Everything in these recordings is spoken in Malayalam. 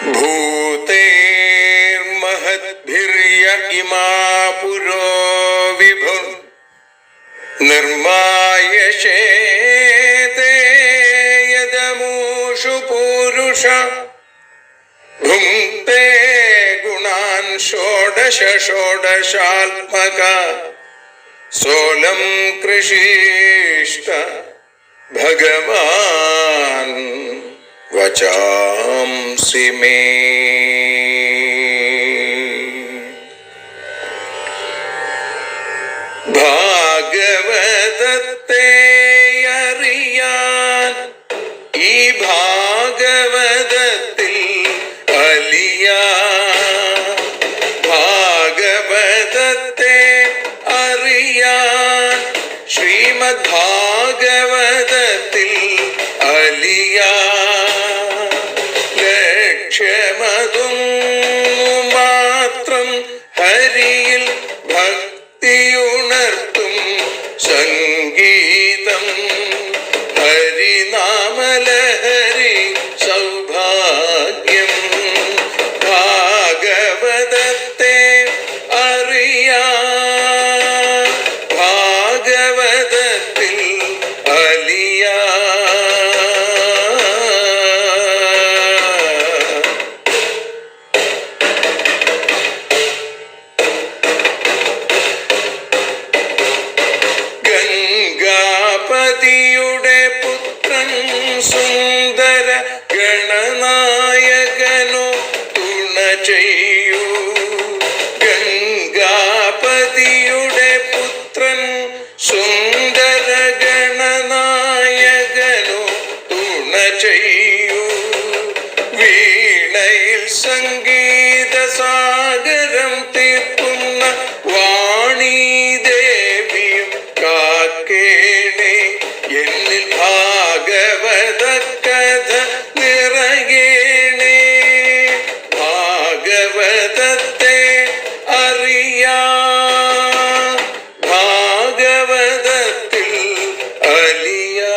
भूतेर्महद्भिर्य इमा पुरो विभुः निर्मायशेते यदमूषु पूरुष भुङ्क्ते गुणान् षोडश षोडशात्मका सोऽलं कृषीष्ट भगवान् वचांसि मे। ഭാഗവതത്തെ അറിയാൻ ഈ ഭാഗവതത്തിൽ അലിയാൻ, ഭാഗവതത്തെ അറിയാൻ ശ്രീമദ് ഭാഗവതത്തിൽ അലിയാൻ, ലക്ഷ്യമതും മാത്രം ഹരിയിൽ ഭക്തിയുണർത്തും സംഗീതം ഹരിനാമലഹരി സൗഭാഗ്യം. ഭാഗവതത്തെ അറിയാൻ ഭാഗവതത്തിൽ അലിയാൻ. ഗംഗാപതിയുടെ പുത്രൻ സുന്ദര ഗണനായകനോ തുണ ചെയ്യൂ. ഗംഗാപതിയുടെ പുത്രൻ സുന്ദര ഗണനായകനോ തുണ ചെയ്യൂ. വീണയിൽ സംഗീത സാഗരം തീർക്കുന്ന വാണീദേവിയും കാക്കേണേ എന്നിൽ ഭാഗവത കഥ നിറയേണേ. ഭാഗവതത്തെ അറിയാൻ ഭാഗവതത്തിൽ അലിയാൻ.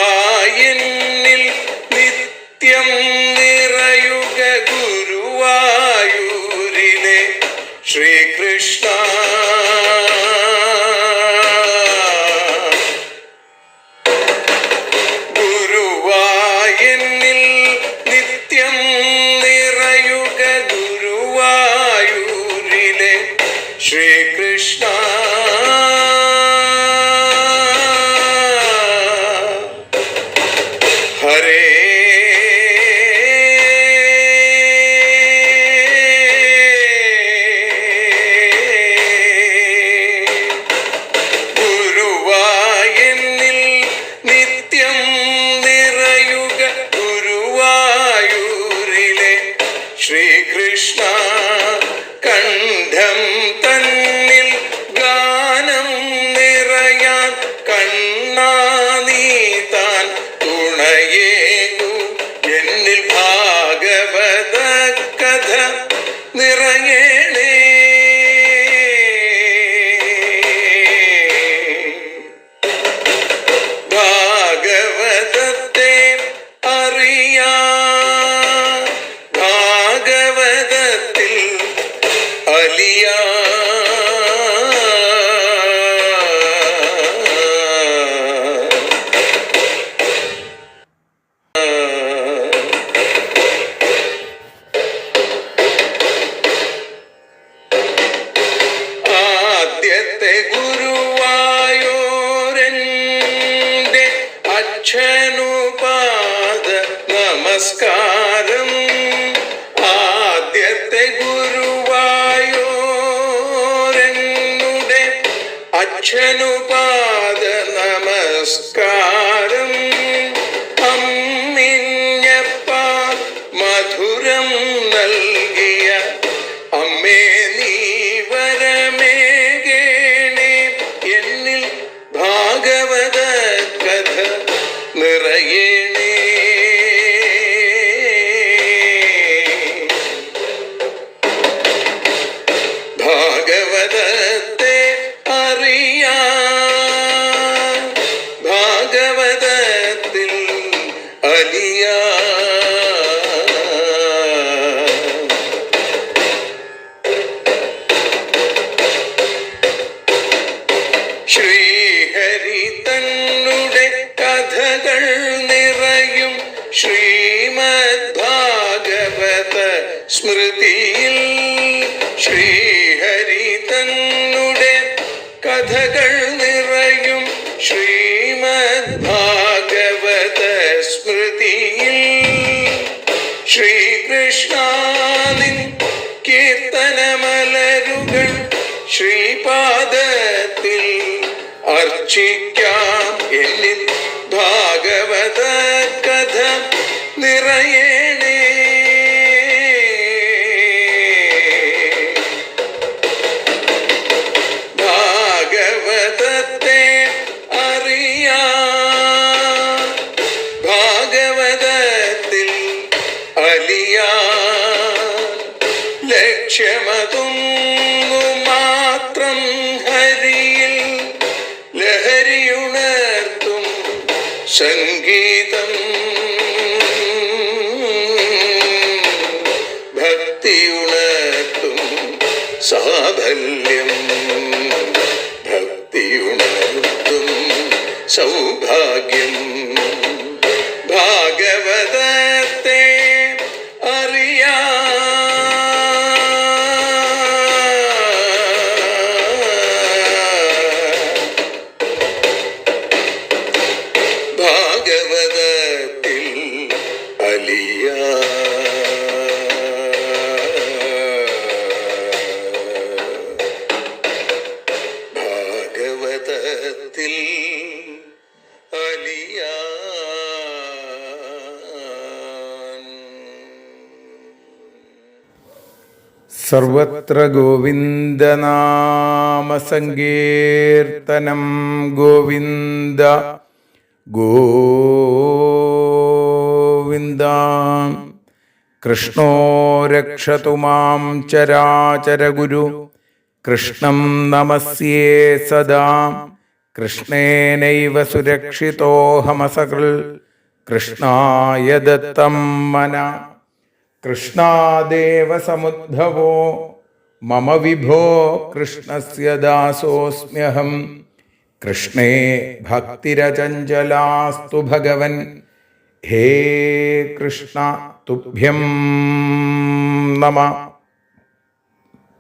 ഗുരുവായൂരിൽ നിത്യം നിറയുക ഗുരുവായൂരിലെ ശ്രീകൃഷ്ണ. ഗുരുവായൂരിൽ നിത്യം നിറയുക ഗുരുവായൂരിലെ ശ്രീകൃഷ്ണ. ഹരേ ഗുരുവായൂരിൽ നിത്യം നിറയുക ഗുരുവായൂരിലെ ശ്രീകൃഷ്ണ. കണ്ഠം തന്നിൽ ഗാനം നിറയാൻ കണ്ണാ നീ താൻ തുണയേകു. എന്നിൽ ഭാഗവത കഥ നിറയേണേ. ഭാഗവതത്തെ അറിയാൻ ഭാഗവതത്തിൽ അലിയാൻ. ആദ്യത്തെ ഗുരുവായൂരന്റെ അച്ഛനുപാദ നമസ്കാരം. ആദ്യത്തെ ഗുരുവായൂരനുടെ അച്ഛനുപാദ നമസ്കാരം. അമ്മിഞ്ഞപ്പാൽ മധുരം നൽകിയ അമ്മേ നീ വരമേകേണേ. എന്നിൽ ഭാഗവത കഥ നിറയേണേ. ഭാഗവതത്തെ അലിയാ. ശ്രീഹരി തന്നുടെ കഥകൾ നിറയും ശ്രീമദ് ഭാഗവത സ്മൃതിയിൽ. ശ്രീഹരി തന്നുടെ കഥകൾ നിറയും ശ്രീമദ് ഭാഗവത സ്മൃതിയിൽ. ശ്രീകൃഷ്ണാനിൻ കീർത്തനമലരുകൾ ശ്രീപാദത്തിൽ അർച്ചിക്കാം. എന്നിൽ ഭാഗവത കഥ നിറയേണേ. ഭാഗവതത്തെ അറിയാൻ, ഭാഗവതത്തിൽ അലിയാൻ. ലക്ഷ്യമതൊന്നു മാത്രം ഹരിയിൽ ലഹരിയുണർത്തും സംഗീതം. ഭക്തിയുണർത്തും സാഫല്യം. ഭക്തിയുണർത്തും സൗഭാഗ്യം. ഭാഗവതത്തെ അറിയാൻ, ഭാഗവതത്തിൽ അലിയാൻ. ഭാഗവതത്തിൽ അലിയാൻ. സർവത്ര ഗോവിന്ദനാമസങ്കീർത്തനം. ഗോവിന്ദ ഗോവിന്ദ. കൃഷ്ണോ രക്ഷതു മാം ചരാചരഗുരു. കൃഷ്ണം നമസ്യേ സദാ. കൃഷ്ണേനൈവ സുരക്ഷിതോഹമസകൃൽ. കൃഷ്ണായ ദത്തം മന. കൃഷ്ണാദേവ സമുദ്ഭവോ മമ വിഭോ. കൃഷ്ണസ്യ ദാസോസ്മ്യഹം. കൃഷ്ണേ ഭക്തിരചഞ്ചലാസ്തു ഭഗവൻ. ഹേ കൃഷ്ണ തുഭ്യം നമ.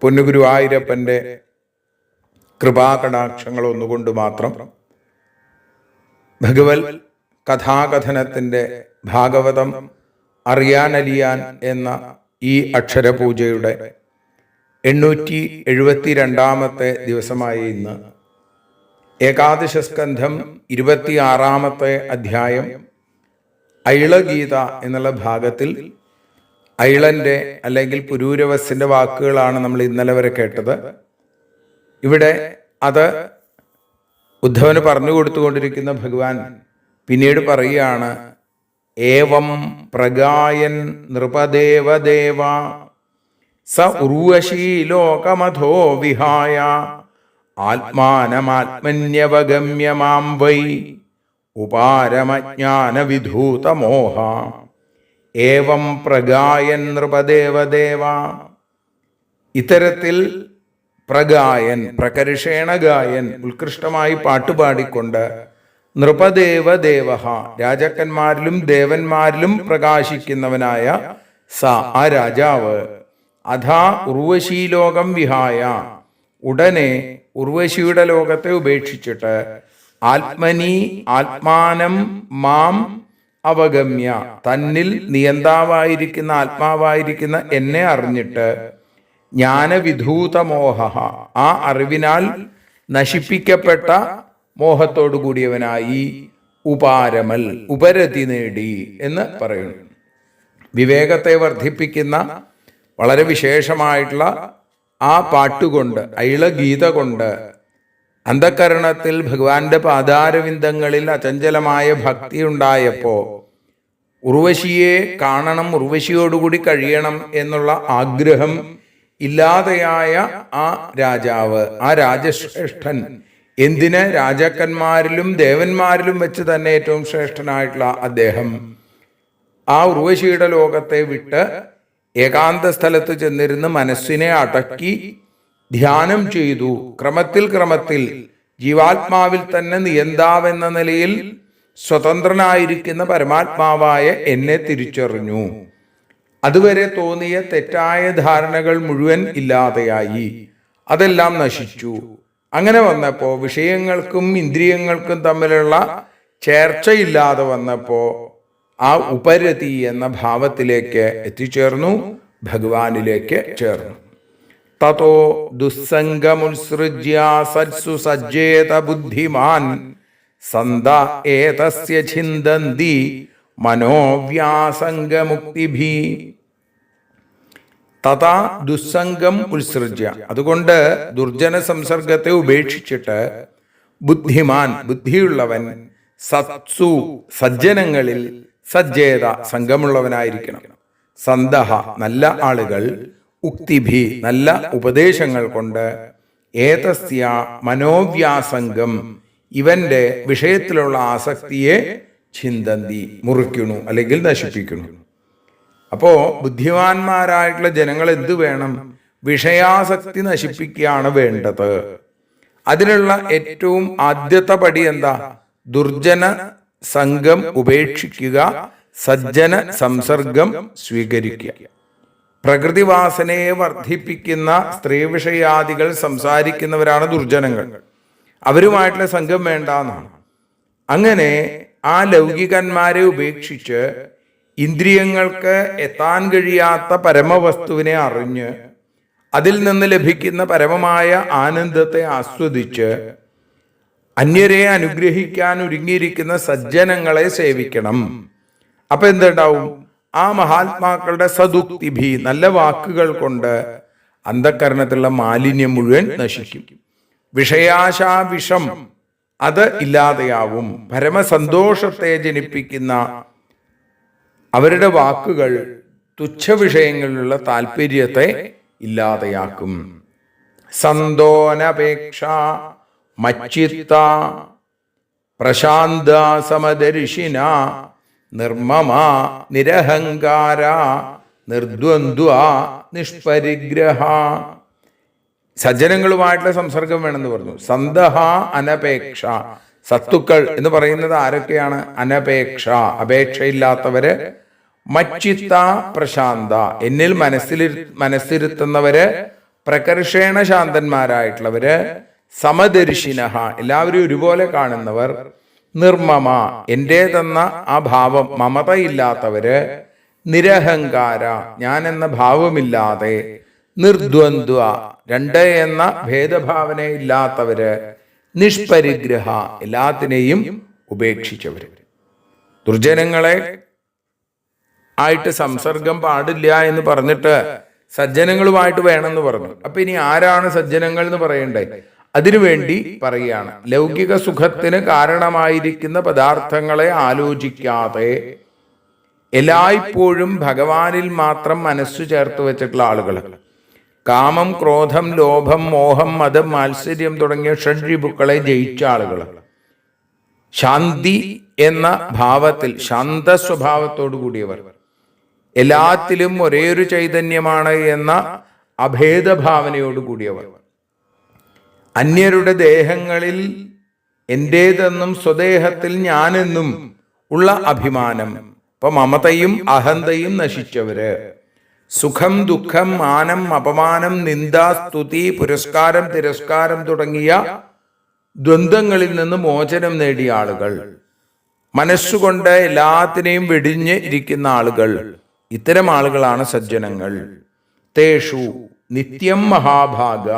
പൊന്നുഗുരുവായൂരപ്പൻ്റെ കൃപാകടാക്ഷങ്ങൾ ഒന്നുകൊണ്ട് മാത്രം ഭഗവത് കഥാകഥനത്തിൻ്റെ ഭാഗവതം അറിയാനലിയാൻ എന്ന ഈ അക്ഷരപൂജയുടെ 872 ദിവസമായ ഇന്ന് ഏകാദശസ്കന്ധം 26 അധ്യായം ഐളഗീത എന്നുള്ള ഭാഗത്തിൽ ഐളൻ്റെ അല്ലെങ്കിൽ പുരൂരവസിൻ്റെ വാക്കുകളാണ് നമ്മൾ ഇന്നലെ വരെ കേട്ടത്. ഇവിടെ അത് ഉദ്ധവന് പറഞ്ഞു കൊടുത്തുകൊണ്ടിരിക്കുന്ന ഭഗവാൻ പിന്നീട് പറയുകയാണ്, ഏവം പ്രഗായൻ നൃപദേവദേവ സ ഉർവശീലോകമധോ വിഹായ ആത്മാനമാത്മന്യവഗമ്യ മാം വൈ ഉപാരമജ്ഞാനവിധൂതമോഹ. ഏവം പ്രഗായൻ നൃപദേവദേവ. ഇത്തരത്തിൽ പ്രഗായൻ, പ്രകർഷേണ ഗായൻ, ഉത്കൃഷ്ടമായി പാട്ടുപാടിക്കൊണ്ട് നൃപദേവദേവ, രാജാക്കന്മാരിലും ദേവന്മാരിലും പ്രകാശിക്കുന്നവനായ സ, ആ രാജാവ്, അഥാ ഉർവശീലോകം വിഹായ, ഉടനെ ഉർവശിയുടെ ലോകത്തെ ഉപേക്ഷിച്ചിട്ട് ആത്മനി ആത്മാനം മാം അവഗമ്യ, തന്നിൽ നിയന്താവായിരിക്കുന്ന ആത്മാവായിരിക്കുന്ന എന്നെ അറിഞ്ഞിട്ട് ജ്ഞാനവിധൂതമോഹ, ആ അറിവിനാൽ നശിപ്പിക്കപ്പെട്ട മോഹത്തോടു കൂടിയവനായി ഉപാരമൽ, ഉപരതി നേടി എന്ന് പറയുന്നു. വിവേകത്തെ വർദ്ധിപ്പിക്കുന്ന വളരെ വിശേഷമായിട്ടുള്ള ആ പാട്ടുകൊണ്ട്, ഐളഗീത കൊണ്ട് അന്ധകരണത്തിൽ ഭഗവാന്റെ പാദാരവിന്ദങ്ങളിൽ അചഞ്ചലമായ ഭക്തി ഉണ്ടായപ്പോൾ ഉർവശിയെ കാണണം, ഉർവശിയോടുകൂടി കഴിയണം എന്നുള്ള ആഗ്രഹം ഇല്ലാതെയായ ആ രാജാവ്, ആ രാജശ്രേഷ്ഠൻ, എന്തിന് രാജാക്കന്മാരിലും ദേവന്മാരിലും വെച്ച് തന്നെ ഏറ്റവും ശ്രേഷ്ഠനായിട്ടുള്ള അദ്ദേഹം ആ ഉർവശിയുടെ ലോകത്തെ വിട്ട് ഏകാന്ത സ്ഥലത്ത് ചെന്നിരുന്ന് മനസ്സിനെ അടക്കി ധ്യാനം ചെയ്തു. ക്രമത്തിൽ ജീവാത്മാവിൽ തന്നെ നിയന്താവെന്ന നിലയിൽ സ്വതന്ത്രനായിരിക്കുന്ന പരമാത്മാവായ എന്നെ തിരിച്ചറിഞ്ഞു. അതുവരെ തോന്നിയ തെറ്റായ ധാരണകൾ മുഴുവൻ ഇല്ലാതെയായി, അതെല്ലാം നശിച്ചു. അങ്ങനെ വന്നപ്പോ വിഷയങ്ങൾക്കും ഇന്ദ്രിയങ്ങൾക്കും തമ്മിലുള്ള ചേർച്ചയില്ലാതെ വന്നപ്പോ ആ ഉപരതി എന്ന ഭാവത്തിലേക്ക് എത്തിച്ചേർന്നു, ഭഗവാനിലേക്ക് ചേർന്നു. തതോ ദുസ്സംഗമുത്സൃജ്യ സത്സു സജ്ജേത ബുദ്ധിമാൻ സന്ത ഏതസ്യ ഛിന്ദന്തി മനോവ്യാസംഗമുക്തിഭി. തഥാ ദുസ്സംഗം ഉത്സൃജ്യ, അതുകൊണ്ട് ദുർജന സംസർഗത്തെ ഉപേക്ഷിച്ചിട്ട് ബുദ്ധിമാൻ ബുദ്ധിയുള്ളവൻ സത്സു സജ്ജനങ്ങളിൽ സജ്ജേത സംഘമുള്ളവനായിരിക്കണം, സന്തഹ നല്ല ആളുകൾ, ഉക്തിഭി നല്ല ഉപദേശങ്ങൾ കൊണ്ട്, ഏതസ്യ മനോവ്യാസംഗം ഇവന്റെ വിഷയത്തിലുള്ള ആസക്തിയെ ചിന്തന്തി മുറിക്കുന്നു അല്ലെങ്കിൽ നശിപ്പിക്കുന്നു. അപ്പോ ബുദ്ധിമാന്മാരായിട്ടുള്ള ജനങ്ങൾ എന്ത് വേണം? വിഷയാസക്തി നശിപ്പിക്കുകയാണ് വേണ്ടത്. അതിനുള്ള ഏറ്റവും ആദ്യത്തെ പടി എന്താ? ദുർജന സംഘം ഉപേക്ഷിക്കുക, സജ്ജന സംസർഗം സ്വീകരിക്കുക. പ്രകൃതിവാസനയെ വർദ്ധിപ്പിക്കുന്ന സ്ത്രീ വിഷയാദികൾ സംസാരിക്കുന്നവരാണ് ദുർജനങ്ങൾ. അവരുമായിട്ടുള്ള സംഘം വേണ്ട എന്നാണ്. അങ്ങനെ ആ ലൗകികന്മാരെ ഉപേക്ഷിച്ച് ഇന്ദ്രിയങ്ങൾക്ക് എത്താൻ കഴിയാത്ത പരമവസ്തുവിനെ അറിഞ്ഞ് അതിൽ നിന്ന് ലഭിക്കുന്ന പരമമായ ആനന്ദത്തെ ആസ്വദിച്ച് അന്യരെ അനുഗ്രഹിക്കാൻ ഒരുങ്ങിയിരിക്കുന്ന സജ്ജനങ്ങളെ സേവിക്കണം. അപ്പൊ എന്തുണ്ടാവും? ആ മഹാത്മാക്കളുടെ സദുക്തിഭി നല്ല വാക്കുകൾ കൊണ്ട് അന്ധകരണത്തിലുള്ള മാലിന്യം മുഴുവൻ നശിക്കും. വിഷയാശാവിഷം അത് ഇല്ലാതെയാവും. പരമസന്തോഷത്തെ ജനിപ്പിക്കുന്ന അവരുടെ വാക്കുകൾ തുച്ഛവിഷയങ്ങളിലുള്ള താല്പര്യത്തെ ഇല്ലാതെയാക്കും. സന്തോനപേക്ഷ മച്ചിത്ത പ്രശാന്ത സമദർശിന നിർമ്മമ നിരഹങ്കാര നിർദ്വന്ദ്വ നിഷ്പരിഗ്രഹ. സജ്ജനങ്ങളുമായിട്ടുള്ള സംസർഗം വേണമെന്ന് പറഞ്ഞു. സന്തഹ അനപേക്ഷ, സത്തുക്കൾ എന്ന് പറയുന്നത് ആരൊക്കെയാണ്? അനപേക്ഷ അപേക്ഷയില്ലാത്തവര്. മച്ചിത്ത പ്രശാന്ത എന്നിൽ മനസ്സിരുത്തുന്നവര്. പ്രകർഷേണ ശാന്തന്മാരായിട്ടുള്ളവര്. സമദർശിനഹ എല്ലാവരും ഒരുപോലെ കാണുന്നവർ. നിർമ്മമ എന്റേതെന്ന ആ ഭാവം മമതയില്ലാത്തവര്. നിരഹങ്കാര ഞാൻ എന്ന ഭാവമില്ലാതെ. നിർദ്വന്ദ്വ രണ്ട് എന്ന ഭേദഭാവന ഇല്ലാത്തവര്. നിഷ്പരിഗ്രഹ എല്ലാത്തിനെയും ഉപേക്ഷിച്ചവര്. ദുർജനങ്ങളെ ആയിട്ട് സംസർഗം പാടില്ല എന്ന് പറഞ്ഞിട്ട് സജ്ജനങ്ങളുമായിട്ട് വേണമെന്ന് പറഞ്ഞു. അപ്പൊ ഇനി ആരാണ് സജ്ജനങ്ങൾ എന്ന് പറയണ്ടേ? അതിനുവേണ്ടി പറയുകയാണ്, ലൗകിക സുഖത്തിന് കാരണമായിരിക്കുന്ന പദാർത്ഥങ്ങളെ ആലോചിക്കാതെ എല്ലായ്പ്പോഴും ഭഗവാനിൽ മാത്രം മനസ്സു ചേർത്ത് വെച്ചിട്ടുള്ള ആളുകൾ. കാമം, ക്രോധം, ലോഭം, മോഹം, മതം, മാത്സര്യം തുടങ്ങിയ ഷഡ്രിപുക്കളെ ജയിച്ച ആളുകൾ. ശാന്തി എന്ന ഭാവത്തിൽ ശാന്ത സ്വഭാവത്തോടു കൂടിയവർ. എല്ലാത്തിലും ഒരേ ഒരു ചൈതന്യമാണ് എന്ന അഭേദഭാവനയോട് കൂടിയവർ. അന്യരുടെ ദേഹങ്ങളിൽ എന്റേതെന്നും സ്വദേഹത്തിൽ ഞാനെന്നും ഉള്ള അഭിമാനം, ഇപ്പൊ മമതയും അഹന്തയും നശിച്ചവര്. സുഖം, ദുഃഖം, മാനം, അപമാനം, നിന്ദ, സ്തുതി, പുരസ്കാരം, തിരസ്കാരം തുടങ്ങിയ ദ്വന്ദ്ങ്ങളിൽ നിന്ന് മോചനം നേടിയ ആളുകൾ. മനസ്സുകൊണ്ട് എല്ലാത്തിനെയും വെടിഞ്ഞ് ഇരിക്കുന്ന ആളുകൾ. ഇത്തരം ആളുകളാണ് സജ്ജനങ്ങൾ. തേഷു നിത്യം മഹാഭാഗ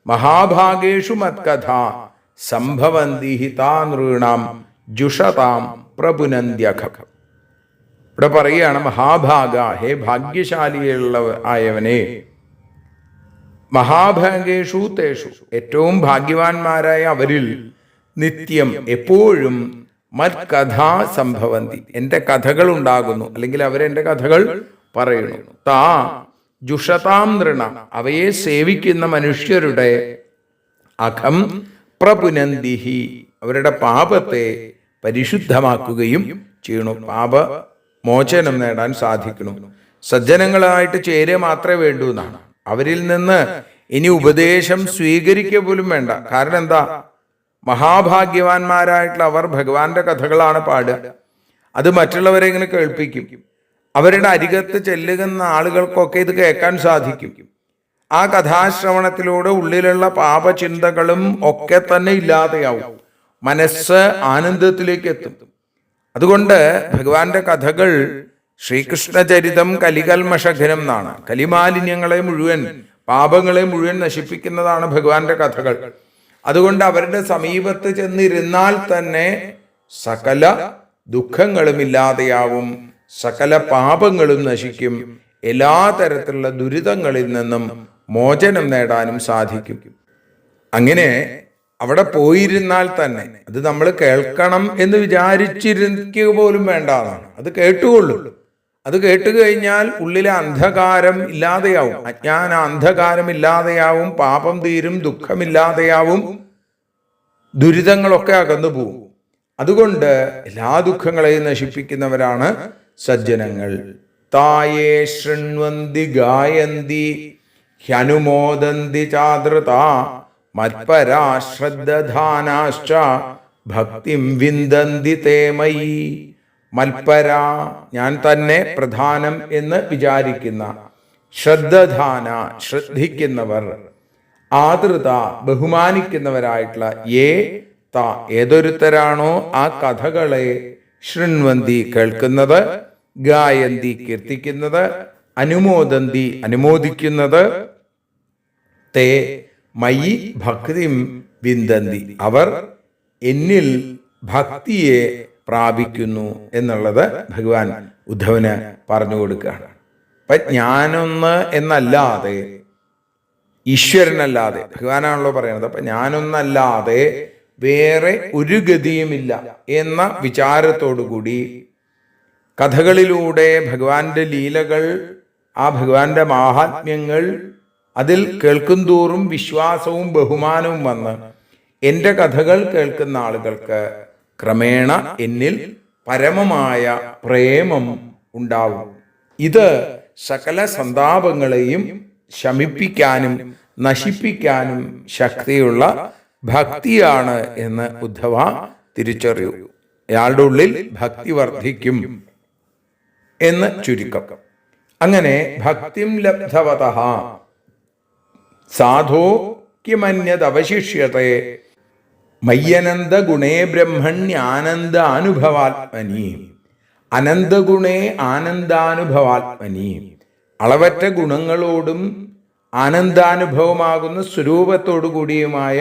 മഹാഭാഗേഷു മത്കഥ സംഭവന്തി ഹിതാ നൃണാം ജുഷതാം പ്രപുനന്ത്യഖ. ഇവിടെ പറയുകയാണ്, മഹാഭാഗ ഹേ ഭാഗ്യശാലിയുള്ള ആയവനെ, മഹാഭാഗേഷു തേഷു ഏറ്റവും ഭാഗ്യവാന്മാരായ അവരിൽ നിത്യം എപ്പോഴും മത്കഥാ സംഭവന്തി എന്റെ കഥകൾ ഉണ്ടാകുന്നു, അല്ലെങ്കിൽ അവരെന്റെ കഥകൾ പറയുന്നു. താ ജുഷതാം നൃണ അവയെ സേവിക്കുന്ന മനുഷ്യരുടെ അഖം പ്രപുനന്തിഹി അവരുടെ പാപത്തെ പരിശുദ്ധമാക്കുകയും ചെയ്യണു. പാപ മോചനം നേടാൻ സാധിക്കണം. സജ്ജനങ്ങളായിട്ട് ചേരുക മാത്രമേ വേണ്ടൂ എന്നാണ്. അവരിൽ നിന്ന് ഇനി ഉപദേശം സ്വീകരിക്കുക പോലും വേണ്ട. കാരണം എന്താ? മഹാഭാഗ്യവാന്മാരായിട്ടുള്ള അവർ ഭഗവാന്റെ കഥകളാണ് പാടുക. അത് മറ്റുള്ളവരെ ഇങ്ങനെ കേൾപ്പിക്കും. അവരുടെ അരികത്ത് ചെല്ലുന്ന ആളുകൾക്കൊക്കെ ഇത് കേൾക്കാൻ സാധിക്കും. ആ കഥാശ്രവണത്തിലൂടെ ഉള്ളിലുള്ള പാപചിന്തകളും ഒക്കെ തന്നെ ഇല്ലാതെയാവും. മനസ്സ് ആനന്ദത്തിലേക്ക് എത്തും. അതുകൊണ്ട് ഭഗവാന്റെ കഥകൾ ശ്രീകൃഷ്ണചരിതം കലികൽമഷഘനം എന്നാണ്. കലിമാലിന്യങ്ങളെ മുഴുവൻ, പാപങ്ങളെ മുഴുവൻ നശിപ്പിക്കുന്നതാണ് ഭഗവാന്റെ കഥകൾ. അതുകൊണ്ട് അവരുടെ സമീപത്ത് ചെന്നിരുന്നാൽ തന്നെ സകല ദുഃഖങ്ങളും ഇല്ലാതെയാവും, സകല പാപങ്ങളും നശിക്കും, എല്ലാ തരത്തിലുള്ള ദുരിതങ്ങളിൽ നിന്നും മോചനം നേടാനും സാധിക്കും. അങ്ങനെ അവിടെ പോയിരുന്നാൽ തന്നെ അത് നമ്മൾ കേൾക്കണം എന്ന് വിചാരിച്ചിരിക്കുക പോലും വേണ്ടതാണ്. അത് കേട്ടുകൊള്ളൂ. അത് കേട്ടുകഴിഞ്ഞാൽ ഉള്ളിലെ അന്ധകാരം ഇല്ലാതെയാവും, അജ്ഞാന അന്ധകാരം ഇല്ലാതെയാവും, പാപം തീരും, ദുഃഖമില്ലാതെയാവും, ദുരിതങ്ങളൊക്കെ അകന്നു പോവും. അതുകൊണ്ട് എല്ലാ ദുഃഖങ്ങളെയും നശിപ്പിക്കുന്നവരാണ് സജ്ജനങ്ങൾ. തായേ ശൃണ്വന്തി ഗായന്തി ഹ്യനുമോദന്തി ചാദൃത മത്പരാ ശ്രദ്ധാനാശ്ച ഭക്തിം വിന്ദന്തി തേ മയി. മൽപര, ഞാൻ തന്നെ പ്രധാനം എന്ന് വിചാരിക്കുന്ന, ശ്രദ്ധാന, ശ്രദ്ധിക്കുന്നവർ, ആദൃത, ബഹുമാനിക്കുന്നവരായിട്ടുള്ള യേ ത, ഏതൊരുത്തരാണോ ആ കഥകളെ ശൃണ്വന്തി, കേൾക്കുന്നത്, ഗായന്തി, കീർത്തിക്കുന്നത്, അനുമോദന്തി, അനുമോദിക്കുന്നത്, തേ മയി ഭക്തിം വിന്ദന്തി, അവർ എന്നിൽ ഭക്തിയെ പ്രാപിക്കുന്നു എന്നുള്ളത് ഭഗവാൻ ഉദ്ധവന് പറഞ്ഞു കൊടുക്കുകയാണ്. അപ്പൊ ഞാനൊന്ന് എന്നല്ലാതെ, ഈശ്വരനല്ലാതെ, ഭഗവാനാണല്ലോ പറയുന്നത്, അപ്പൊ ഞാനൊന്നല്ലാതെ വേറെ ഒരു ഗതിയുമില്ല എന്ന വിചാരത്തോടുകൂടി കഥകളിലൂടെ ഭഗവാന്റെ ലീലകൾ, ആ ഭഗവാന്റെ മാഹാത്മ്യങ്ങൾ അതിൽ കേൾക്കും തോറും വിശ്വാസവും ബഹുമാനവും വന്ന് എൻ്റെ കഥകൾ കേൾക്കുന്ന ആളുകൾക്ക് ക്രമേണ എന്നിൽ പരമമായ പ്രേമം ഉണ്ടാവും. ഇത് സകല സന്താപങ്ങളെയും ശമിപ്പിക്കാനും നശിപ്പിക്കാനും ശക്തിയുള്ള ഭക്തിയാണ് എന്ന് ഉദ്ധവ തിരിച്ചറിയൂ. അയാളുടെ ഉള്ളിൽ ഭക്തി വർദ്ധിക്കും എന്ന് ചുരുക്കം. അങ്ങനെ ഭക്തിം ലബ്ധവതഃ സാധോ കിമന്യദവശിഷ്യത്തെ മയ്യനന്ദ ഗുണേ ബ്രഹ്മണ്യാനന്ദ അനുഭവാത്മനി. അനന്തഗുണേ ആനന്ദാനുഭവാത്മനി, അളവറ്റ ഗുണങ്ങളോടും ആനന്ദാനുഭവമാകുന്ന സ്വരൂപത്തോടു കൂടിയുമായ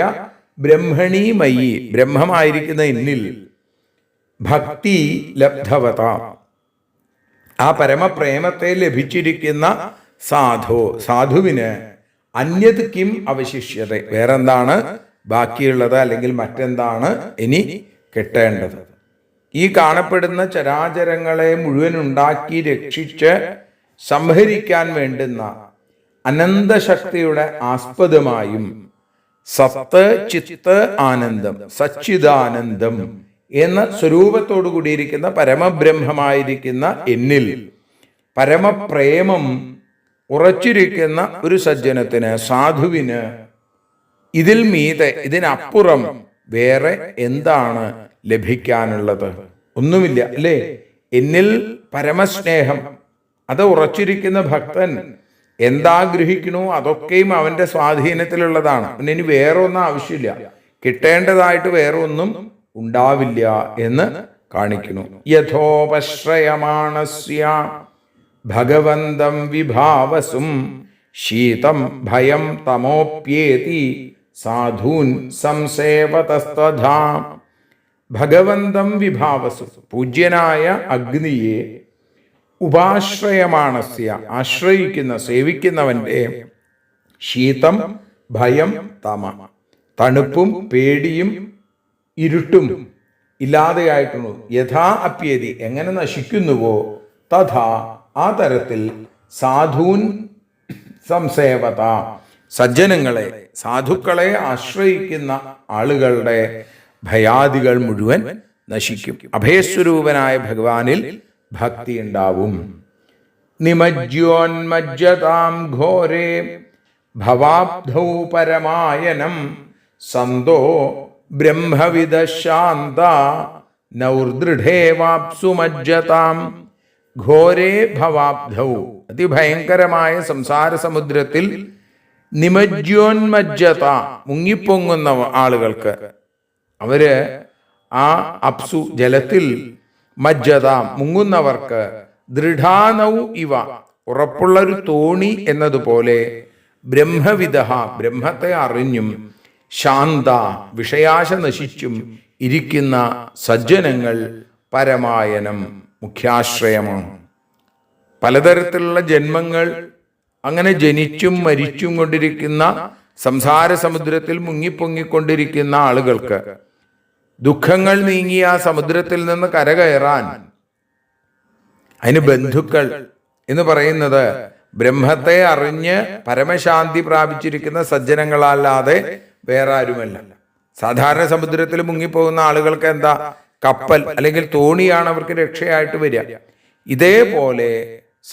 ബ്രഹ്മണി മയി, ബ്രഹ്മമായിരിക്കുന്ന എന്നിൽ ഭക്തി ലബ്ധവത, ആ പരമപ്രേമത്തെ ലഭിച്ചിരിക്കുന്ന സാധോ, സാധുവിന് അന്യത് കിം അവശിഷ്യത, വേറെന്താണ് ബാക്കിയുള്ളത്, അല്ലെങ്കിൽ മറ്റെന്താണ് ഇനി കിട്ടേണ്ടത്? ഈ കാണപ്പെടുന്ന ചരാചരങ്ങളെ മുഴുവൻ ഉണ്ടാക്കി രക്ഷിച്ച് സംഹരിക്കാൻ വേണ്ടുന്ന അനന്തശക്തിയുടെ ആസ്പദമായും സത്ത് ചിത്ത് ആനന്ദം, സച്ചിദാനന്ദം എന്ന സ്വരൂപത്തോടു കൂടിയിരിക്കുന്ന പരമബ്രഹ്മമായിരിക്കുന്ന എന്നിൽ പരമപ്രേമം ഉറച്ചിരിക്കുന്ന ഒരു സജ്ജനത്തിന്, സാധുവിന് ഇതിൽ മീതെ, ഇതിനപ്പുറം വേറെ എന്താണ് ലഭിക്കാനുള്ളത്? ഒന്നുമില്ല, അല്ലേ? എന്നിൽ പരമസ്നേഹം അത് ഉറച്ചിരിക്കുന്ന ഭക്തൻ എന്താഗ്രഹിക്കണോ അതൊക്കെയും അവന്റെ സ്വാധീനത്തിലുള്ളതാണ്. അവന് ഇനി വേറെ ഒന്നും ആവശ്യമില്ല, കിട്ടേണ്ടതായിട്ട് വേറെ ഒന്നും ഉണ്ടാവില്ല എന്ന് കാണിക്കുന്നു. യഥോപശ്രയമാണസ്യ ഭഗവന്തം വിഭാവസും ശീതം ഭയം തമോപ്യേതി സാധൂൻ സംസേവതസ്തഥാ. ഭഗവന്തം വിഭാവസു, പൂജ്യനായ അഗ്നിയെ, ഉപാശ്രയമാണസ്യ, ആശ്രയിക്കുന്ന സേവിക്കുന്നവന്റെ, ശീതം ഭയം തമ, തണുപ്പും പേടിയും ഇരുട്ടും ഇല്ലാതെയായിട്ടുള്ളൂ. യഥാ അപ്യേതി, എങ്ങനെ നശിക്കുന്നുവോ, തഥാ ആ തരത്തിൽ സാധൂൻ സംസേവത, സജ്ജനങ്ങളെ, സാധുക്കളെ ആശ്രയിക്കുന്ന ആളുകളുടെ ഭയാദികൾ മുഴുവൻ നശിക്കും. അഭയസ്വരൂപനായ ഭഗവാനിൽ ഭക്തി ഉണ്ടാവും. നിമജ്യോന്മജ്ജതാം ഘോരേ ഭവാബ്ധൗ പരമായനം സന്തോ ബ്രഹ്മവിദ ശാന്ത നൗർദൃഢേവാപ്സു മജ്ജതാം. ഘോരേ ഭവാബ്ധൗ, അതിഭയങ്കരമായ സംസാര സമുദ്രത്തിൽ നിമജ്യോന്മജ്ജത, മുങ്ങിപ്പൊങ്ങുന്ന ആളുകൾക്ക്, അവര് ആ അപ്സു ജലത്തിൽ, മജ്ജത മുങ്ങുന്നവർക്ക്, ദൃഢാനൗ ഇവ ഉറപ്പുള്ളൊരു തോണി എന്നതുപോലെ, ബ്രഹ്മവിദ ബ്രഹ്മത്തെ അറിഞ്ഞും, ശാന്ത വിഷയാശ നശിച്ചും ഇരിക്കുന്ന സജ്ജനങ്ങൾ പരമായനം മുഖ്യാശ്രയമാണ്. പലതരത്തിലുള്ള ജന്മങ്ങൾ അങ്ങനെ ജനിച്ചും മരിച്ചും കൊണ്ടിരിക്കുന്ന സംസാര സമുദ്രത്തിൽ മുങ്ങിപ്പൊങ്ങിക്കൊണ്ടിരിക്കുന്ന ആളുകൾക്ക് ദുഃഖങ്ങൾ നീങ്ങിയ ആ സമുദ്രത്തിൽ നിന്ന് കരകയറാൻ അതിന് ബന്ധുക്കൾ എന്ന് പറയുന്നത് ബ്രഹ്മത്തെ അറിഞ്ഞ് പരമശാന്തി പ്രാപിച്ചിരിക്കുന്ന സജ്ജനങ്ങളല്ലാതെ വേറെ ആരുമല്ല. സാധാരണ സമുദ്രത്തിൽ മുങ്ങിപ്പോകുന്ന ആളുകൾക്ക് എന്താ, കപ്പൽ അല്ലെങ്കിൽ തോണിയാണ് അവർക്ക് രക്ഷയായിട്ട് വരിക. ഇതേപോലെ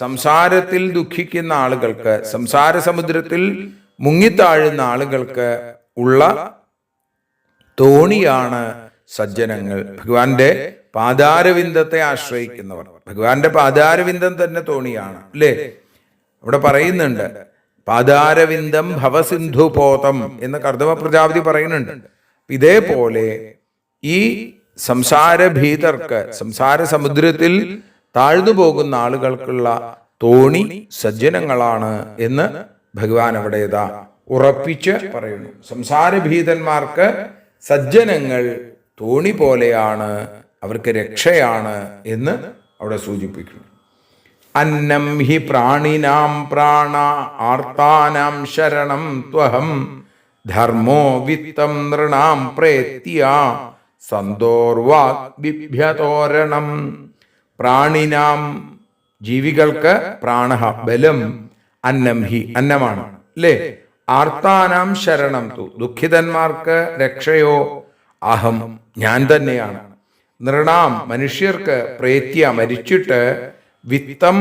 സംസാരത്തിൽ ദുഃഖിക്കുന്ന ആളുകൾക്ക്, സംസാര സമുദ്രത്തിൽ മുങ്ങിത്താഴുന്ന ആളുകൾക്ക് ഉള്ള തോണിയാണ് സജ്ജനങ്ങൾ. ഭഗവാന്റെ പാദാരവിന്ദത്തെ ആശ്രയിക്കുന്നവർ. ഭഗവാന്റെ പാദാരവിന്ദം തന്നെ തോണിയാണ്, അല്ലേ? അവിടെ പറയുന്നുണ്ട്, പാദാരവിന്ദം ഭവസിന്ധുപോതം എന്ന് കർദമ പ്രജാപതി പറയുന്നുണ്ട്. ഇതേപോലെ ഈ സംസാരഭീതർക്ക്, സംസാര സമുദ്രത്തിൽ താഴ്ന്നു പോകുന്ന ആളുകൾക്കുള്ള തോണി സജ്ജനങ്ങളാണ് എന്ന് ഭഗവാൻ അവിടെ ഉറപ്പിച്ച് പറയുന്നു. സംസാരഭീതന്മാർക്ക് സജ്ജനങ്ങൾ തോണി പോലെയാണ്, അവർക്ക് രക്ഷയാണ് എന്ന് അവിടെ സൂചിപ്പിക്കുന്നു. അന്നം ഹി പ്രാണിനാം പ്രാണ ആർത്താനാം ശരണം ത്വഹം ധർമ്മോ വിത്തം നൃണാം പ്രേത്യ സന്തോർവാഗ്ബിഭ്യതോരണം. പ്രാണിനാം ജീവികൾക്ക്, പ്രാണ ബലം, അന്നം ഹി അന്നമാണ്, അല്ലേ? ആർത്താനാം ശരണം തു ദുഃഖിതന്മാർക്ക് രക്ഷയോ അഹം ഞാൻ തന്നെയാണ്. നൃണാം മനുഷ്യർക്ക്, പ്രേത്യ മരിച്ചിട്ട്, വിത്തം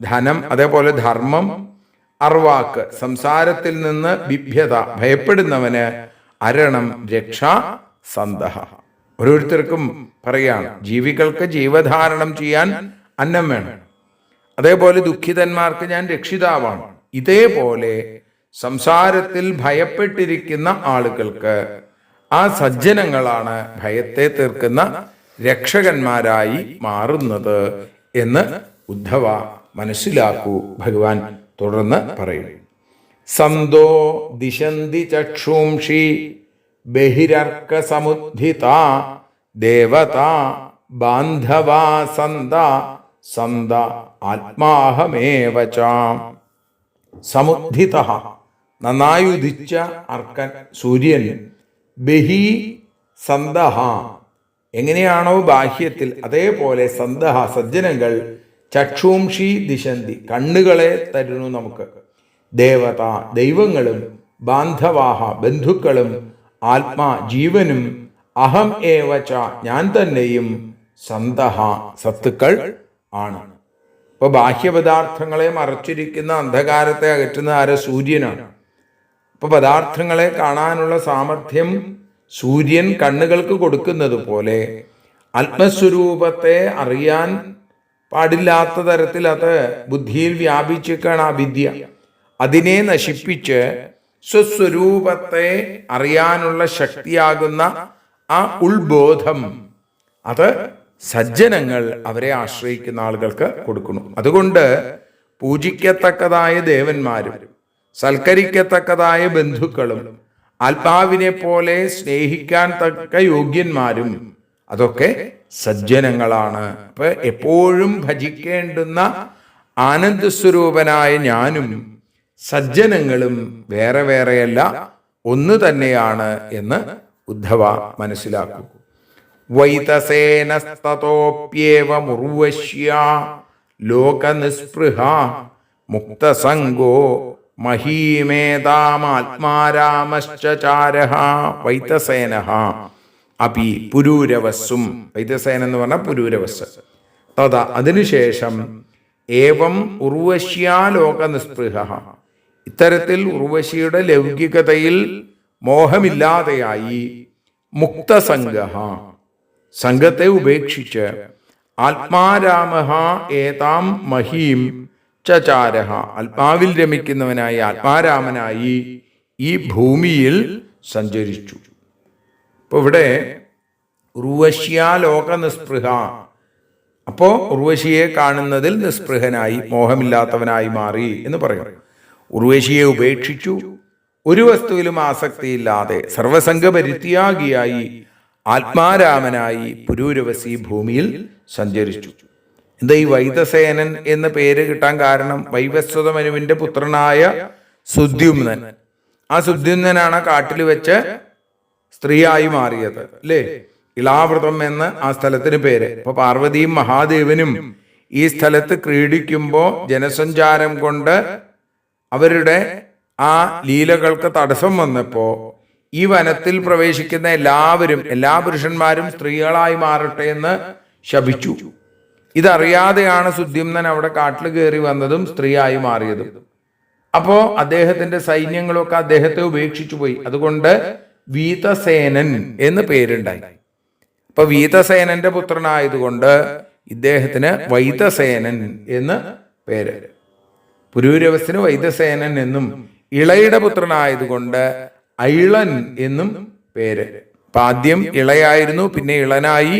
ധനം, അതേപോലെ ധർമ്മം, അർവാക്ക് സംസാരത്തിൽ നിന്ന്, ബിഭ്യത ഭയപ്പെടുന്നവന്, അരണം രക്ഷ, സന്തഹ. ഓരോരുത്തർക്കും പറയാണ്, ജീവികൾക്ക് ജീവധാരണം ചെയ്യാൻ അന്നം വേണം, അതേപോലെ ദുഃഖിതന്മാർക്ക് ഞാൻ രക്ഷിതാവാണ്. ഇതേപോലെ സംസാരത്തിൽ ഭയപ്പെട്ടിരിക്കുന്ന ആളുകൾക്ക് ആ സജ്ജനങ്ങളാണ് ഭയത്തെ തീർക്കുന്ന രക്ഷകന്മാരായി മാറുന്നത് എന്ന് ഉദ്ധവ മനസ്സിലാക്കൂ. ഭഗവാൻ തുടർന്ന് പറയുന്നു, സന്തോ ദിശന്തി ചക്ഷൂംഷി ബഹിരർക്ക സമുദ്ധിത ദേവത ബാന്ധവാ സന്ത സന്ത ആത്മാഹമേവ ച. സമുദ്ധിത നന്നായി ഉദിച്ച അർക്കൻ, സൂര്യൻ, ബഹി സന്തഹ എങ്ങനെയാണോ ബാഹ്യത്തിൽ, അതേപോലെ സന്തഹ സജ്ജനങ്ങൾ, ചക്ഷൂംഷി ദിശന്തി കണ്ണുകളെ തരുന്നു നമുക്ക്, ദേവത ദൈവങ്ങളും, ബാന്ധവാഹ ബന്ധുക്കളും, ആത്മാ ജീവനും, അഹം ഏവച ഞാൻ തന്നെയും, സന്തഹ സത്തുക്കൾ ആണ്. ഇപ്പൊ ബാഹ്യപദാർത്ഥങ്ങളെ മറച്ചിരിക്കുന്ന അന്ധകാരത്തെ അകറ്റുന്ന ആര്? സൂര്യനാണ്. ഇപ്പൊ പദാർത്ഥങ്ങളെ കാണാനുള്ള സാമർഥ്യം സൂര്യൻ കണ്ണുകൾക്ക് കൊടുക്കുന്നത് പോലെ ആത്മസ്വരൂപത്തെ അറിയാൻ പാടില്ലാത്ത തരത്തിൽ അത് ബുദ്ധിയിൽ വ്യാപിച്ചിരിക്കുകയാണ് ആ വിദ്യ. അതിനെ നശിപ്പിച്ച് സ്വസ്വരൂപത്തെ അറിയാനുള്ള ശക്തിയാകുന്ന ആ ഉൾബോധം അത് സജ്ജനങ്ങൾ, അവരെ ആശ്രയിക്കുന്ന ആളുകൾക്ക് കൊടുക്കുന്നു. അതുകൊണ്ട് പൂജിക്കത്തക്കതായ ദേവന്മാരും സൽക്കരിക്കത്തക്കതായ ബന്ധുക്കളും ആത്മാവിനെ പോലെ സ്നേഹിക്കാൻ തക്ക യോഗ്യന്മാരും അതൊക്കെ സജ്ജനങ്ങളാണ്. അപ്പൊ എപ്പോഴും ഭജിക്കേണ്ടുന്ന ആനന്ദസ്വരൂപനായ ഞാനും സജ്ജനങ്ങളും വേറെ വേറെയല്ല, ഒന്ന് തന്നെയാണ് എന്ന് ഉദ്ധവ മനസ്സിലാക്കും. വൈതസേനസ്തതോപ്യേവമുർവശ്യ ലോകനിസ്പൃഹ മുക്തസംഗോ മഹീമേതാമാത്മാരാമശ്ചാരഃ. വൈതസേനഃ അപി പുരൂരവസ്സും, വൈതസേന എന്ന് പറഞ്ഞാൽ പുരൂരവസ്, തഥാ അതിനുശേഷം ഏവം ഉർവശ്യാലോക നിസ്പൃഹ, ഇത്തരത്തിൽ ഉർവശിയുടെ ലൗകികതയിൽ മോഹമില്ലാതെയായി മുക്തസംഗ, സംഘത്തെ ഉപേക്ഷിച്ച് ആത്മാരാമഃ ഏതാം മഹീം ചചാരഃ, ആത്മാവിൽ രമിക്കുന്നവനായി ആത്മാരാമനായി ഈ ഭൂമിയിൽ സഞ്ചരിച്ചു. ഇപ്പൊ ഇവിടെ ഉർവശ്യാലോക നിസ്പൃഹ, അപ്പോ ഉർവശിയെ കാണുന്നതിൽ നിസ്പൃഹനായി മോഹമില്ലാത്തവനായി മാറി എന്ന് പറയും. ഉർവശിയെ ഉപേക്ഷിച്ചു, ഒരു വസ്തുവിലും ആസക്തിയില്ലാതെ സർവസംഘപരിത്യാഗിയായി ആത്മാരാമനായി പുരൂരവസി ഭൂമിയിൽ സഞ്ചരിച്ചു. എന്താ ഈ വൈദസേനൻ എന്ന പേര് കിട്ടാൻ കാരണം? വൈവസ്വതമനുവിന്റെ പുത്രനായ സുദ്യുമ്നൻ. ആ സുദ്യുമ്നനാണ് കാട്ടിൽ വെച്ച് സ്ത്രീയായി മാറിയത്, അല്ലേ? ഇളാവൃതം എന്ന് ആ സ്ഥലത്തിന് പേര്. അപ്പൊ പാർവതിയും മഹാദേവനും ഈ സ്ഥലത്ത് ക്രീഡിക്കുമ്പോ ജനസഞ്ചാരം കൊണ്ട് അവരുടെ ആ ലീലകൾക്ക് തടസ്സം വന്നപ്പോ ഈ വനത്തിൽ പ്രവേശിക്കുന്ന എല്ലാ പുരുഷന്മാരും സ്ത്രീകളായി മാറട്ടെ എന്ന് ശപിച്ചു. ഇതറിയാതെയാണ് സുദ്യുമ്നൻ അവിടെ കാട്ടിൽ കയറി വന്നതും സ്ത്രീയായി മാറിയതും. അപ്പോ അദ്ദേഹത്തിന്റെ സൈന്യങ്ങളൊക്കെ അദ്ദേഹത്തെ ഉപേക്ഷിച്ചു പോയി. അതുകൊണ്ട് വീതസേനൻ എന്ന് പേരുണ്ടായി. അപ്പൊ വീതസേനന്റെ പുത്രനായതുകൊണ്ട് ഇദ്ദേഹത്തിന് വൈതസേനൻ എന്ന് പേര്. പുരൂരവസിന് വൈതസേനൻ എന്നും, ഇളയുടെ പുത്രനായതുകൊണ്ട് ഐളൻ എന്നും പേര്. അപ്പൊ ആദ്യം ഇളയായിരുന്നു, പിന്നെ ഇളനായി,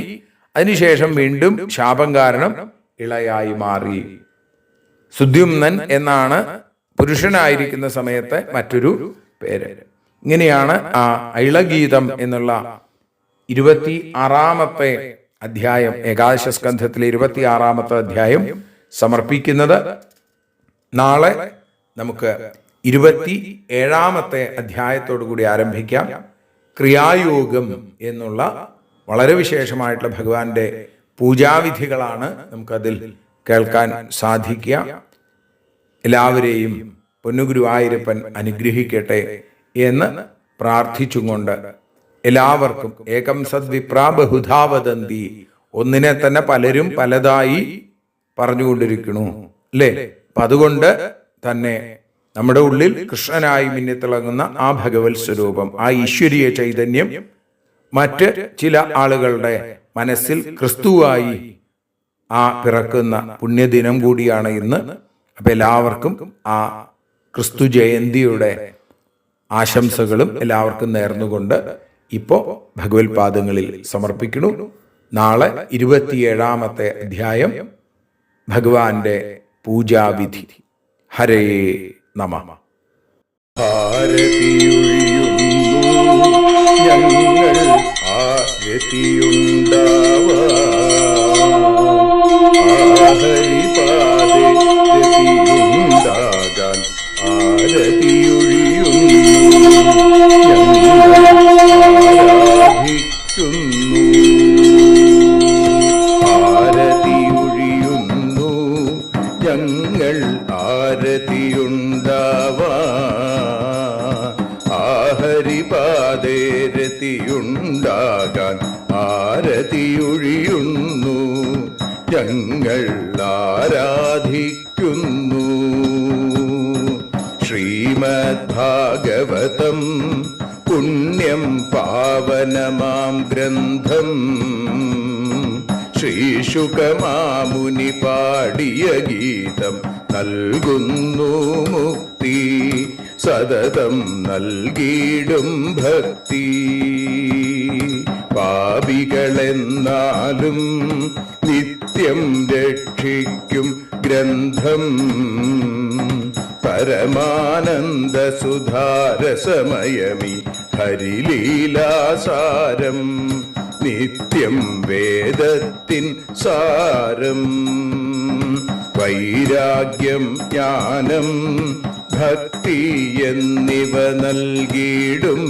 അതിനുശേഷം വീണ്ടും ശാപം കാരണം ഇളയായി മാറി. സുദ്യുമ്നൻ എന്നാണ് പുരുഷനായിരിക്കുന്ന സമയത്ത് മറ്റൊരു പേര്. ഇങ്ങനെയാണ് ആ ഐളഗീതം എന്നുള്ള 26-ാമത്തെ അധ്യായം, ഏകാദശ സ്കന്ധത്തിലെ 26-ാമത്തെ അധ്യായം സമർപ്പിക്കുന്നത്. നാളെ നമുക്ക് 27-ാമത്തെ അധ്യായത്തോടു കൂടി ആരംഭിക്കാം. ക്രിയായോഗം എന്നുള്ള വളരെ വിശേഷമായിട്ടുള്ള ഭഗവാന്റെ പൂജാവിധികളാണ് നമുക്കതിൽ കേൾക്കാൻ സാധിക്കുക. എല്ലാവരെയും പൊന്നുഗുരുവായൂരപ്പൻ അനുഗ്രഹിക്കട്ടെ എന്ന് പ്രാർത്ഥിച്ചുകൊണ്ട് എല്ലാവർക്കും ഏകം സദ്വിപ്രാ ബഹുധാ വദന്തി, ഒന്നിനെ തന്നെ പലരും പലതായി പറഞ്ഞുകൊണ്ടിരിക്കണു, അല്ലേ? അപ്പൊ അതുകൊണ്ട് തന്നെ നമ്മുടെ ഉള്ളിൽ കൃഷ്ണനായി മിന്നിത്തിളങ്ങുന്ന ആ ഭഗവത് സ്വരൂപം, ആ ഈശ്വരീയ ചൈതന്യം മറ്റ് ചില ആളുകളുടെ മനസ്സിൽ ക്രിസ്തുവായി പിറക്കുന്ന പുണ്യദിനം കൂടിയാണ് ഇന്ന്. അപ്പൊ എല്ലാവർക്കും ആ ക്രിസ്തു ജയന്തിയുടെ ആശംസകളും എല്ലാവർക്കും നേർന്നുകൊണ്ട് ഇപ്പോ ഭഗവത് പാദങ്ങളിൽ സമർപ്പിക്കുന്നു. നാളെ 27-ാമത്തെ അധ്യായം ഭഗവാന്റെ പൂജാവിധി. ഹരേ നമഃ. ഞങ്ങൾ ആരതിയുണ്ടാവാൻ ആരതിയൊഴിയുന്നു. ഞങ്ങൾ ആഹരിപാദേ രതിയുണ്ടാകാൻ ആരതിയൊഴിയുന്നു. ഞങ്ങൾ ആരാധിക്കുന്നു. ശ്രീമദ്ഭാഗവതം പുണ്യം പാവനമാം ഗ്രന്ഥം ശ്രീശുകമാമുനി പാടിയ ഗീതം നൽകുന്നു മുക്തി. സതതം നൽകിയിടും ഭക്തി. പാപികളെന്നാലും നിത്യം രക്ഷിക്കും ഗ്രന്ഥം. പരമാനന്ദ സുധാരസമയമി ഹരിലീലാസാരം. നിത്യം വേദത്തിൻ സാരം. വൈരാഗ്യം ജ്ഞാനം ഭക്തി എന്നിവ നൽകിയിടും.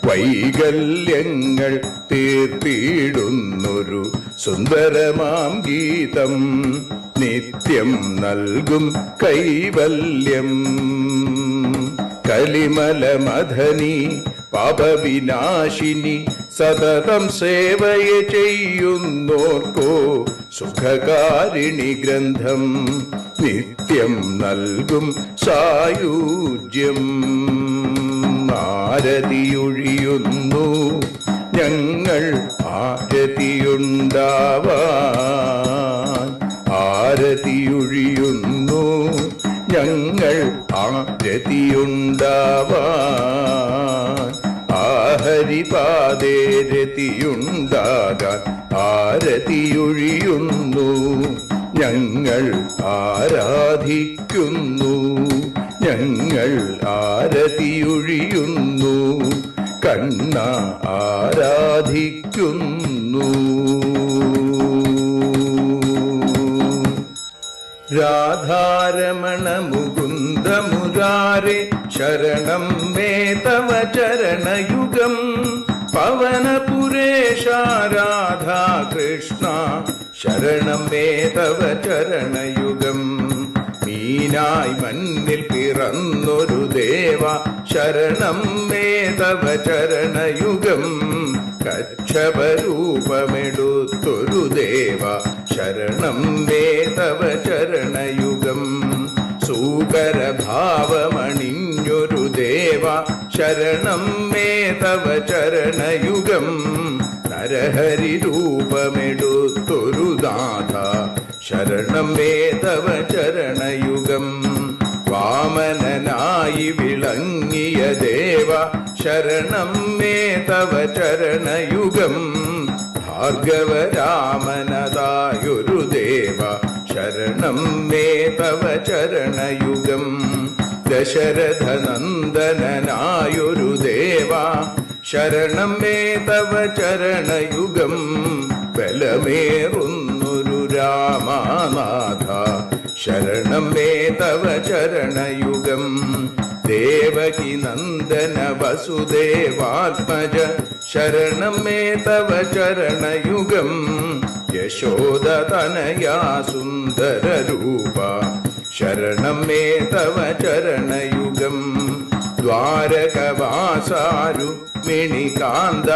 വൈകല്യങ്ങൾ തീർത്തിടുന്നൊരു സുന്ദരമാം ഗീതം. നിത്യം നൽകും കൈവല്യം. കലിമല മഥനി പാപവിനാശിനി സതതം സേവയെ ചെയ്യുന്നോർക്കോ സുഖകാരിണി ഗ്രന്ഥം നിത്യം നൽകും സായുജ്യം. ആരതിയൊഴിയുന്നു ഞങ്ങൾ ആരതിയുണ്ടാവാൻ, ആരതിയൊഴിയുന്നു ഞങ്ങൾ ആരതിയുണ്ടാവാൻ. ആഹരിപാദേ രതിയുണ്ടാകാൻ ആരതിയൊഴിയുന്നു ഞങ്ങൾ ആരാധിക്കുന്നു, ഞങ്ങൾ ആരതിയൊഴിയുന്നു കണ്ണ ആരാധിക്കുന്നു. രാധാരമണ മുകുന്ദ മുരാരെ ശരണം മേ തവ ചരണയുഗം. പവനപുരേശ രാധാ കൃഷ്ണ ശരണം മേ തവ ചരണയുഗം. മീനായി മണ്ണിൽ പിറന്നൊരു ദേവ ശരണം മേ തവ ചരണയുഗം. കച്ഛപരൂപമെടുത്തൊരു ദേവ ശരണം മേ തവ ചരണയുഗം. സൂകരഭാവമണിഞ്ഞൊരു ദേവ ശരണം മേ തവ ചരണയുഗം. നരഹരി രൂപമെടുത്തൊരു നാഥ ശരണം മേ തവ ചരണയുഗം. വാമനനായി വിളങ്ങിയ ദേവ ശരണം മേ തവ ചരണയുഗം. ഭാർഗവരാമനതായൊരു ദേവ ശരണം മേ തവ ചരണയുഗം. ദശരഥനന്ദനായൊരു ദേവ ശരണം മേ തവ ചരണയുഗം. ബലമേറുന്നൊരു രാമനാഥ ശരണം മേ തവ ചരണയുഗം. ദേവകി നന്ദന വസുദേവാത്മജ ശരണം മേ തവ ചരണയുഗം. യശോദതനയാ സുന്ദര രൂപ ശരണം മേ തവ ചരണയുഗം. ദ്വാരകവാസാരുക്മിണികാന്ത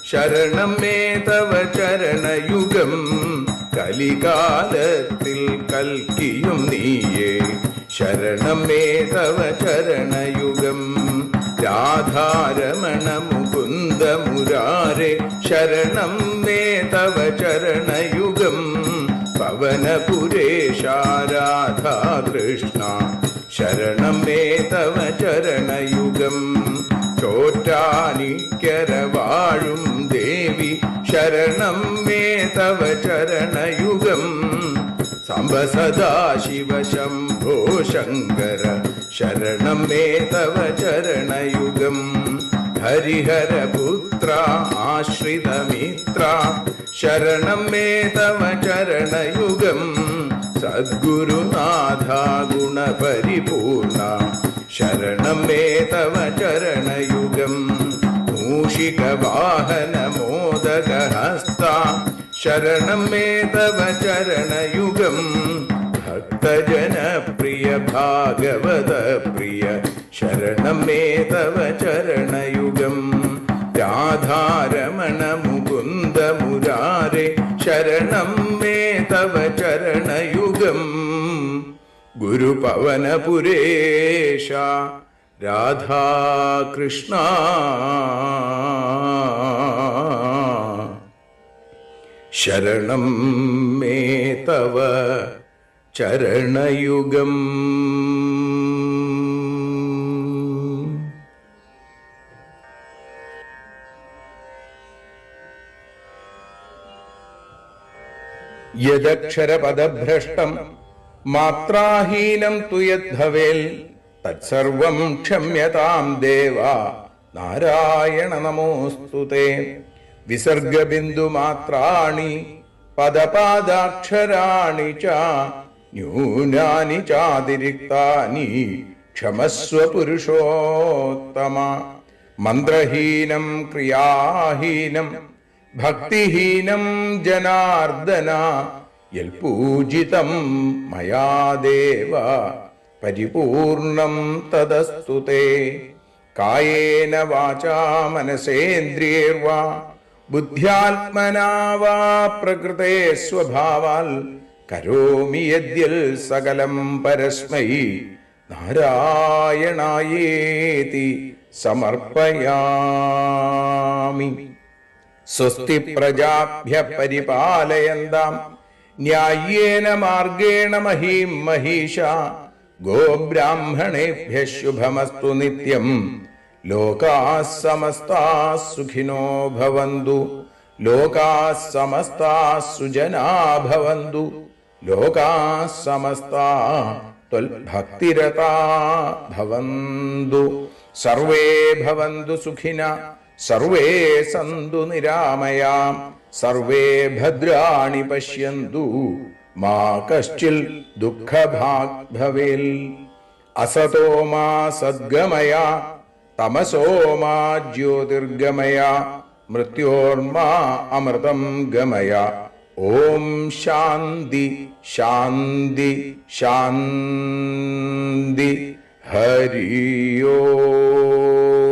ശരണം മേ തവ ചരണയുഗം. കലികാലത്തിൽ കൽക്കിയും നീയേ ശരണം മേ തവ ചരണയുഗം. രാധാരമണ മുകുന്ദ മുരാരെ ശരണം മേ തവ ചരണയുഗം. പവനപുരേശ രാധാ കൃഷ്ണ ശരണം മേ തവ ചരണയുഗം. ചോറ്റാനിക്കര വാഴും ദേവി ശരണം മേ തവ ചരണയുഗം. സാംബ സദാശിവ ശംഭോ ശങ്കര ശരണം മേ തവ ചരണയുഗം. ഹരിഹരപുത്ര ആശ്രിതമിത്ര ശരണം മേ തവ ചരണയുഗം. സദ്ഗുരുനാഥ ഗുണപരിപൂർണ ശരണം മേ തവ ചരണയുഗം. മൂഷിക വാഹന മോദകഹസ്ത ശരണം മേ തവ ചരണയുഗം. ഭക്തജനപ്രിയ ഭാഗവത പ്രിയ ശരണം മേ തവ ചരണയുഗം. രാധാരമണ മുകുന്ദ മുരാരെ ശരണം മേ തവ ചരണയുഗം. ഗുരുപവനപുരേശ രാധാകൃഷ്ണ ശരണം മേ തവ ചരണയുഗം. യദക്ഷരപദഭ്രഷ്ടം മാത്രാഹീനം തു യദ്ഭവേൽ തത്സർവം ക്ഷമ്യതാം ദേവ നാരായണ നമോസ്തുതേ. വിസർഗബിന്ദുമാത്രാണി പദപാദാക്ഷരാണി ച ന്യൂനാനി ചാതിരിക്താനി ക്ഷമസ്വ പുരുഷോത്തമ. മന്ത്രഹീനം ക്രിയാഹീനം ഭക്തിഹീനം ജനാർദ്ദന യൽപൂജിതം മയാ ദേവ പരിപൂർണം തദസ്തുതേ. കായേന വാചാ മനസേന്ദ്രിയൈർവാ ബുദ്ധ്യാത്മനാ വാ പ്രകൃതേ സ്വഭാവാൽ കരോമി യദ്യൽ സകലം പരസ്മൈ നാരായണായേതി സമർപ്പയാമി. സ്വസ്തി പ്രജാഭ്യഃ പരിപാലയന്താം ന്യായേന മാർഗേണ മഹീം മഹീഷാ ഗോബ്രാഹ്മണേഭ്യഃ ശുഭമസ്തു നിത്യം. ലോകാഃ സമസ്താഃ സുഖിനോ ഭവന്തു. ലോകാഃ സമസ്താഃ സുജനാ ഭവന്തു. ലോകാഃ സമസ്താഃ ത്വൽഭക്തിരതാ ഭവന്തു. സർവേ ഭവന്തു സുഖിനഃ സർവേ സന്തു നിരാമയാം. സർവേ ഭദ്രാണി പശ്യന്തു മാ കശ്ചിൽ ദുഃഖഭാഗ് ഭവേൽ. അസതോ മാ സദ്ഗമയ തമസോ മാ ജ്യോതിർഗമയ മൃത്യോർമാ അമൃതം ഗമയ. ഓം ശാന്തി ശാന്തി ശാന്തി. ഹരി ഓം.